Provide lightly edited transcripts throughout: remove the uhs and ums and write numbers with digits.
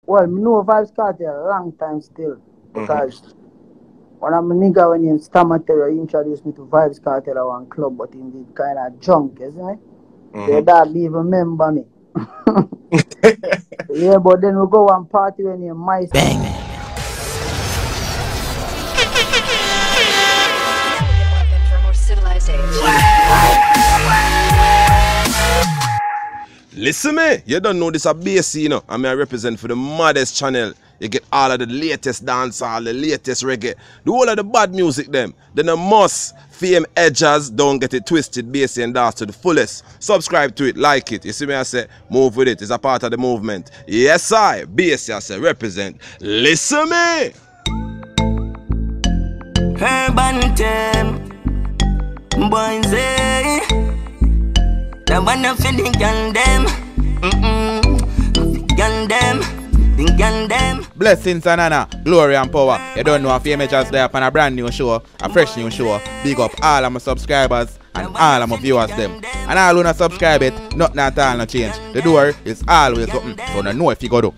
Well, I know Vybz Kartel a long time still. Because one of my nigga when he Stamatera introduced me to Vybz Kartel at one club, but he did kind of drunk, isn't it? They don't even remember me. Yeah, but then we go one party when he mice. Bang. Listen me, you don't know this a bass, you know. I mean, I represent for the maddest channel. You get all of the latest dancehall, the latest reggae, the whole of the bad music them. Then a must fame Edjahz, don't get it twisted, bass and dance to the fullest. Subscribe to it, like it. You see me, I say, move with it. It's a part of the movement. Yes, I, bass, I say, represent. Listen me. Urban term, boys, the one of the them. Blessings and honor, glory and power. You don't know if Edjahz there upon a brand new show, a fresh new show. Big up all of my subscribers and all of my viewers them. And all who not subscribe it, nothing at all no change. The door is always open, so no know if you go do.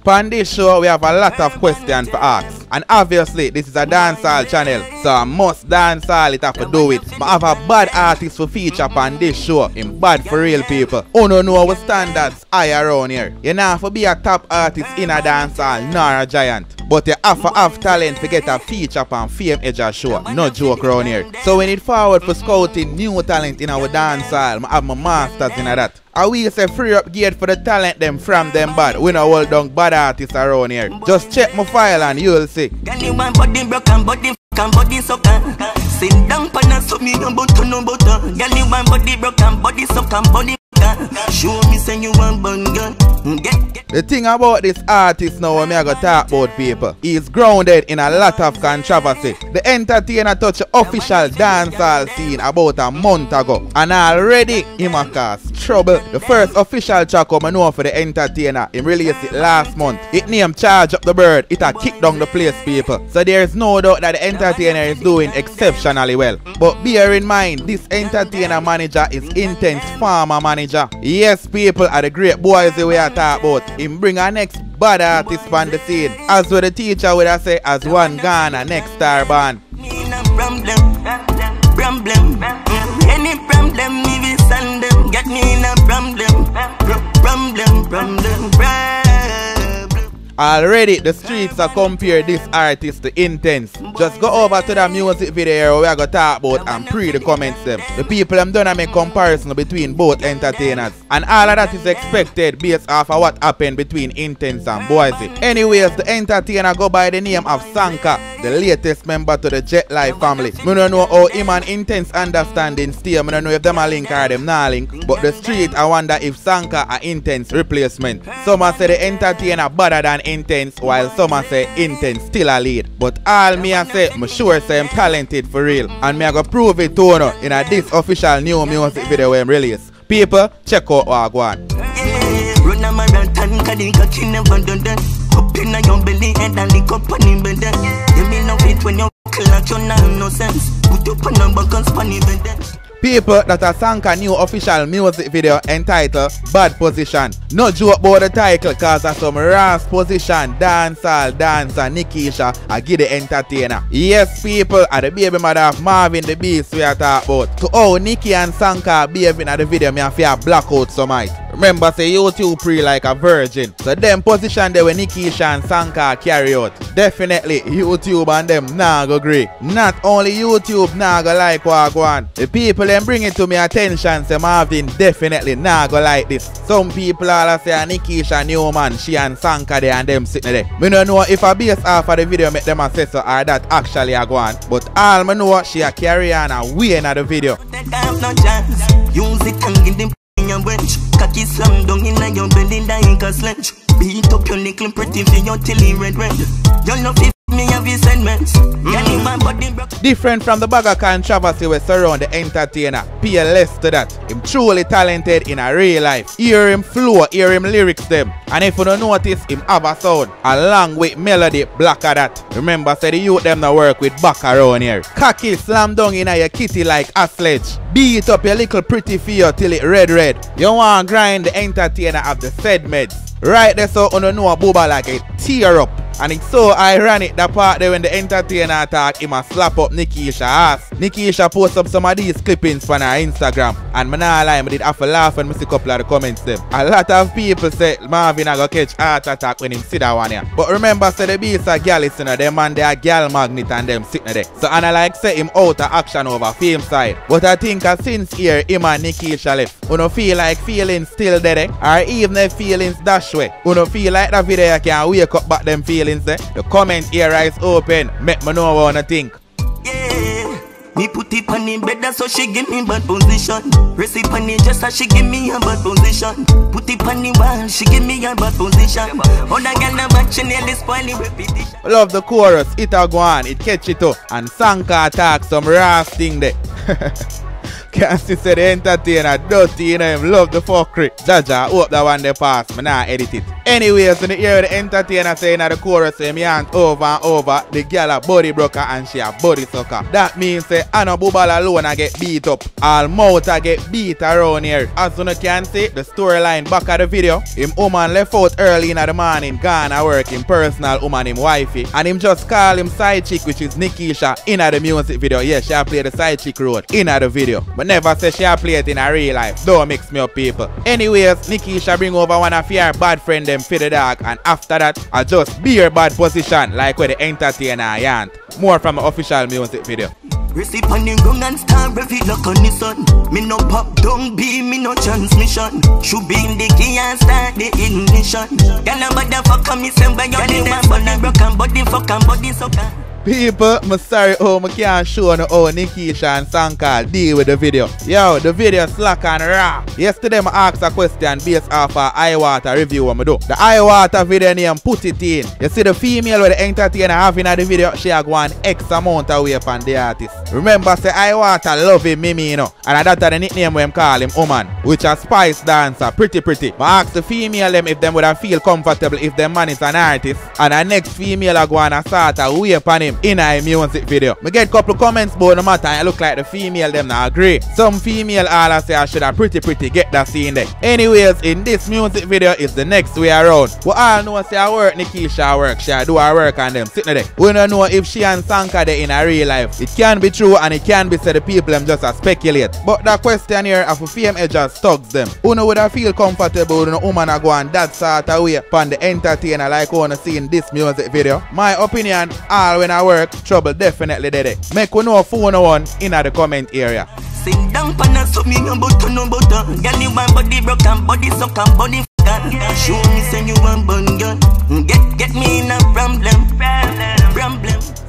On this show, we have a lot of questions to ask. And obviously, this is a dancehall channel, so I must dancehall it have to do it. But I have a bad artist to feature on this show, in bad for real people. Who don't know our standards high around here. You know, for be a top artist in a dancehall, nor a giant. But you have to have talent to get a feature on Fame Edjahz show, no joke around here. So we need forward for scouting new talent in our dancehall. I have my masters in that. I will say free up gate for the talent them from them bad. We no hold down bad artists around here. Just check my file and you'll see. Sit down, pana, so me no butter, no butter. Girl, you want body broken, body suck and body. Show me say you want bun gun. The thing about this artist now, when I go talk about people, he is grounded in a lot of controversy. The entertainer touched the official dancehall scene about a month ago, and already he might cause trouble. The first official track I know for the entertainer, he released it last month. It named Charge Up the Bird. It a kick down the place, people. So there is no doubt that the entertainer is doing exceptionally well. But bear in mind, this entertainer manager is Intence farmer manager. Yes, people are the great boys we are talking about. Him bring our next bad artist on the scene. As with the teacher would I say, as one Ghana next star band. Any problem, me send them. Get me in a problem. Already, the streets are compared this artist to Intence. Just go over to the music video where we are going to talk about and pre the comments them. The people them done make comparison between both entertainers. And all of that is expected based off of what happened between Intence and Boise. Anyways, the entertainer go by the name of Sanka, the latest member to the JEAL0US family. I don't know how him and Intence understanding stay. I don't know if them a link or them not link. But the street, I wonder if Sanka are Intence replacement. Some say the entertainer better than Intence, while some say Intence still a lead. But all me I say, I'm sure say I'm talented for real. And me I go prove it to you in a this official new music video we release. People, check out what I go on. People, that are Sanka new official music video entitled Bad Position. No joke about the title cause that's some rash position, dancehall, dancer, Nikki I give the entertainer. Yes, people, are the baby mother of Marvin the Beast we are talking about. To how Nikki and Sanka behaving at the video, me have to blackout some eyes. Remember, say YouTube pre like a virgin. So them position there when Nikki and Sanka carry out. Definitely YouTube and them nah go agree. Not only YouTube nah go like what I go on. The people them bring it to me attention say Marvin definitely nah go like this. Some people all say Nikki and new man, she and Sanka there and them sitting there. Me don't know if I base off of the video make them say so or that actually I go on. But all me know she a carry on and we in the video. Use it and give them your wench. Cocky slam down in your belly like a sledge. Beat up your little pretty for your tilly red. You love it Different from the bag of controversy we surround the entertainer, pay less to that. Him truly talented in a real life. Hear him flow, hear him lyrics them. And if you don't notice, him have a sound along with melody blacker that. Remember, say the youth them not work with back around here. Cocky slam down in your kitty like a sledge. Beat up your little pretty feel till it red. You want to grind the entertainer of the said meds. Right there, so you know a booba like a tear up. And it's so ironic that part there when the entertainer attack him a slap up Nikki's ass. Nikki post up some of these clippings on her Instagram. And me nah lie, I did have to laugh when I see a couple of the comments them. A lot of people say Marvin a go catch heart attack when him see that one here. But remember, say the beats are gal listener, them man they are gal magnet and them sitting there. So and I like say him out of action over fame side. But I think since here him and Nikki left, you don't feel like feelings still there, or even if feelings dash way. You don't feel like that video can wake up back them feelings. The comment area is open. Make me know what I think. Yeah, me put it on the bed so she give me bad position. Receipt on it just as she give me a bad position. Put it on the wall, she give me a bad position. Other girl na match nearly spoil the repetition. Love the chorus, it a go on, it catch it up. And Sanka attack some raw thing there. Can't see say the entertainer dirty, you know him love the fuckery. Jaja, hope that one they pass, me nah edit it. Anyways, when you hear the entertainer saying at the chorus, say me aunt over and over, the girl a body broker and she a body sucker. That means say Anna Bubala alone a get beat up. All mouth a get beat around here. As you can see, the storyline back of the video, him woman left out early in the morning, gone a work, him personal woman, him wifey. And him just call him side chick, which is Nikki in the music video. Yes, she a play the side chick role in the video. But never say she a play it in a real life. Don't mix me up, people. Anyways, Nikki bring over one of your bad friend them for the dog, and after that, I just be your bad position like where the entertainer yant. More from an official music video. Receipt on the ground and start every lock on the sun. Me no pop, don't be me no transmission. Should be in the key and start the ignition. Girl a motherfucker me send by your name and body broken body fucking body sucker. People, I'm sorry I can't show no how Nikki and Sanka deal with the video. Yo, the video slack and raw. Yesterday I asked a question based off a eye water review I do. The eye water video name put it in. You see the female with the entertainer having at the video, she have one X amount away from the artist. Remember say eye water loving Mimi, you know. And that's the nickname we call him woman, which a spice dancer, pretty. I asked the female them if them would have feel comfortable if them man is an artist. And the next female a go and a start a way upon him in a music video. Me get couple comments but no matter, I look like the female them not agree. Some female all say I should have pretty get that scene there. Anyways, in this music video is the next way around. We all know say I work, Nikki work, she do her work and them sitting there. We don't know if she and Sanka there in a real life. It can be true and it can be said the people them just a speculate. But the question here of fame Edjahz thugs them. Who know would I feel comfortable with no woman a go and that sort of way upon the entertainer like we wanna see in this music video? My opinion, all when I work, trouble definitely there. Make we know phone one in the comment area. Sing down pana so me no butter. Girl you want body broken body suck and body fucker. Show me say you want bun girl. Get me in a problem.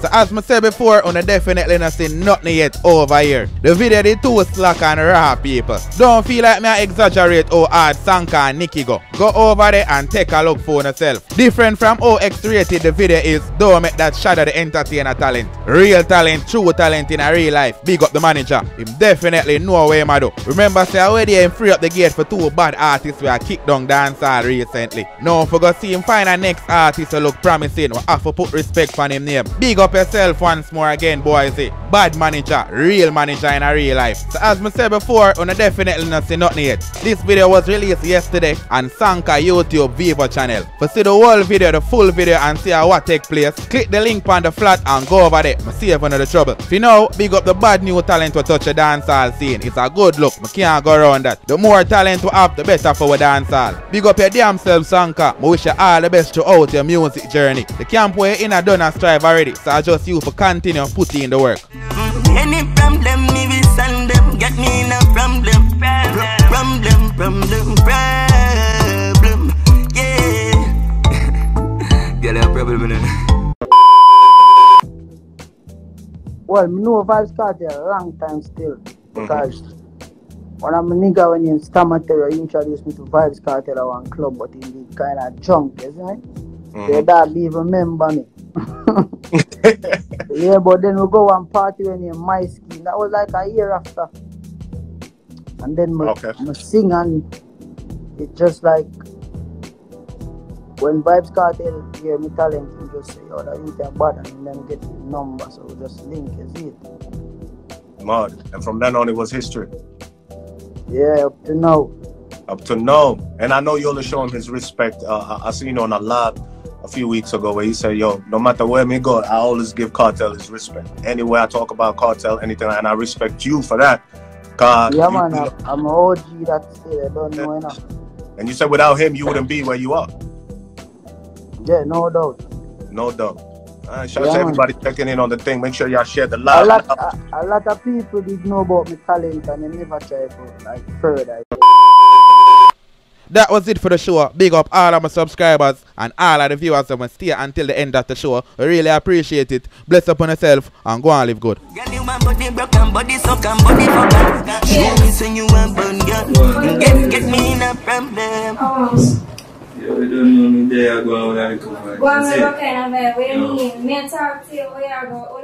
So as I said before, I definitely not seen nothing yet over here. The video is too slack and raw, people. Don't feel like me I exaggerate how hard Sanka and Nikki go. Go over there and take a look for yourself. Different from how X-rated the video is, don't make that shadow the entertainer talent. Real talent, true talent in a real life. Big up the manager. Him definitely know where him do. Remember say already him free up the gate for two bad artists who are kicked down dancehall recently. Now for go see him find a next artist who look promising, we have to put respect on him name. Big up yourself once more again, boys. Bad manager, real manager in a real life. So as I said before, I definitely not see nothing yet. This video was released yesterday on Sanka YouTube Vivo channel. For see the whole video, the full video and see how what take place, click the link on the flat and go over there. I save another trouble. For now, big up the bad new talent to touch a dancehall scene. It's a good look. I can't go around that. The more talent we have, the better for our dancehall. Big up your damn self, Sanka. I wish you all the best throughout your music journey. The camp where in a done and strive already, so I just you for continue putting in the work. Any problem, me will solve them. Get me in a problem. Problem. Yeah. Get a problem in it. Well, me know Vybz KARTEL a long time still. Because one of my nigga when he Stammer introduced me to Vybz KARTEL at one club, but he did kind of drunk, isn't it? Their dad even remember me. Yeah, but then we go and party when in my skin. That was like a year after. And then we sing, and it just like when Vibes Cartel hear me talent, he just say, oh, that youth are bad, and then get the number, so we just link, is it? Mad. And from then on, it was history. Yeah, up to now. Up to now. And I know you'll show him his respect. I seen on a live a few weeks ago where he said, yo, no matter where me go, I always give Kartel his respect. Anywhere I talk about Kartel, anything, and I respect you for that. Yeah, man, I'm an OG that still I don't know enough. And you said without him, you wouldn't be where you are. Yeah, no doubt. No doubt. Shout out to everybody checking in on the thing. Make sure y'all share the live. A lot of people did know about my talent and they never try to like further. That was it for the show. Big up all of my subscribers and all of the viewers that will stay until the end of the show. I really appreciate it. Bless up on yourself and go and live good. Get me in a problem. Yeah, we don't know me there. Go on and come. Go on, what kind of way? What do you mean? Me talk to you, we are going.